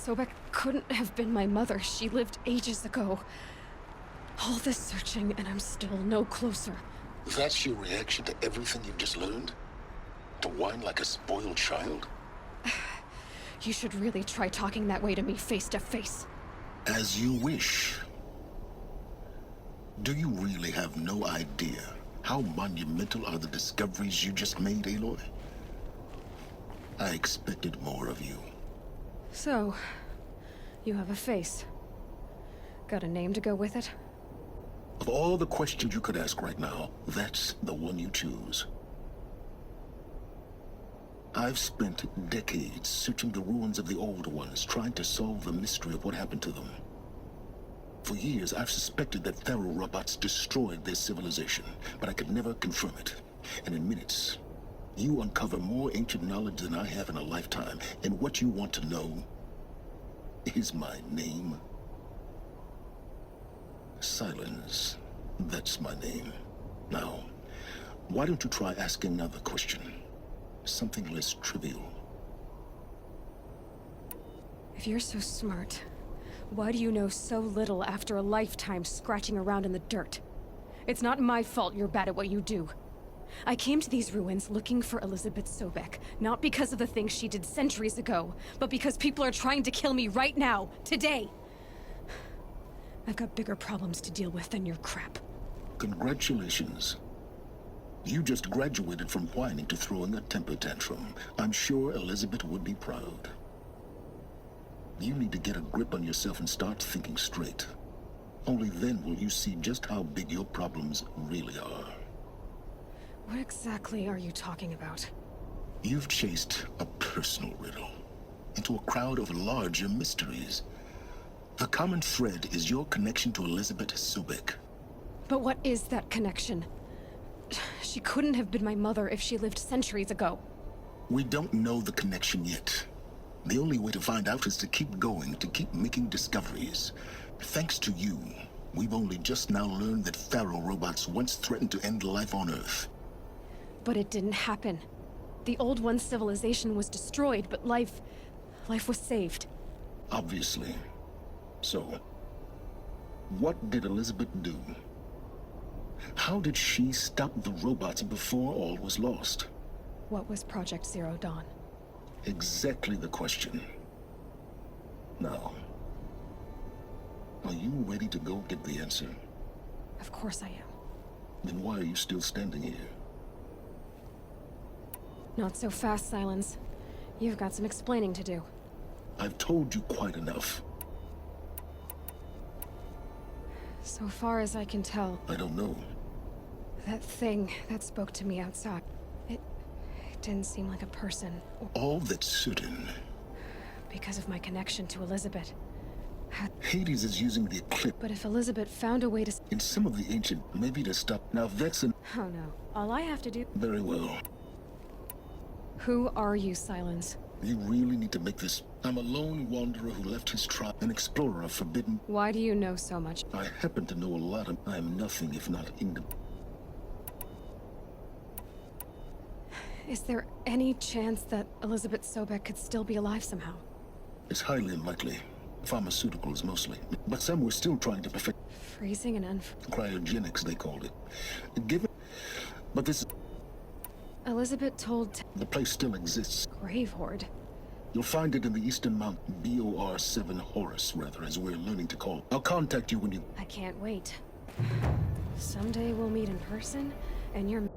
Sobek couldn't have been my mother. She lived ages ago. All this searching, and I'm still no closer. That's your reaction to everything you've just learned? To whine like a spoiled child? You should really try talking that way to me face to face. As you wish. Do you really have no idea how monumental are the discoveries you just made, Aloy? I expected more of you. So, you have a face. Got a name to go with it? Of all the questions you could ask right now, that's the one you choose. I've spent decades searching the ruins of the Old Ones, trying to solve the mystery of what happened to them. For years, I've suspected that Faro robots destroyed their civilization, but I could never confirm it. And in minutes, you uncover more ancient knowledge than I have in a lifetime, and what you want to know is my name. Silence. That's my name. Now, why don't you try asking another question? Something less trivial. If you're so smart, why do you know so little after a lifetime scratching around in the dirt? It's not my fault you're bad at what you do. I came to these ruins looking for Elizabeth Sobek, not because of the things she did centuries ago, but because people are trying to kill me right now, today. I've got bigger problems to deal with than your crap. Congratulations. You just graduated from whining to throwing a temper tantrum. I'm sure Elizabeth would be proud. You need to get a grip on yourself and start thinking straight. Only then will you see just how big your problems really are. What exactly are you talking about? You've chased a personal riddle into a crowd of larger mysteries. The common thread is your connection to Elizabeth Sobek. But what is that connection? She couldn't have been my mother if she lived centuries ago. We don't know the connection yet. The only way to find out is to keep going, to keep making discoveries. Thanks to you, we've only just now learned that Faro robots once threatened to end life on Earth. But it didn't happen. The Old One's civilization was destroyed, but life was saved. Obviously. So, what did Elizabeth do? How did she stop the robots before all was lost? What was Project Zero Dawn? Exactly the question. Now, are you ready to go get the answer? Of course I am. Then why are you still standing here? Not so fast, Silence. You've got some explaining to do. I've told you quite enough. So far as I can tell, I don't know. that thing that spoke to me outside, it didn't seem like a person. All that's certain, Because of my connection to Elizabeth. Hades is using the eclipse But if Elizabeth found a way to... in some of the ancient, maybe to stop. Now that's an... Oh no. All I have to do... Very well. Who are you, Silence? You really need to make this... I'm a lone wanderer who left his tribe, an explorer of forbidden... Why do you know so much? I happen to know a lot of... I am nothing if not Is there any chance that Elizabeth Sobek could still be alive somehow? It's highly unlikely. Pharmaceuticals mostly. But some were still trying to perfect... Freezing and Cryogenics, they called it. Given... But this... Elizabeth told The place still exists. Grave Horde. You'll find it in the Eastern Mountain. BOR-7 Horus, rather, as we're learning to call it. I'll contact you when you... I can't wait. Someday we'll meet in person, and you're...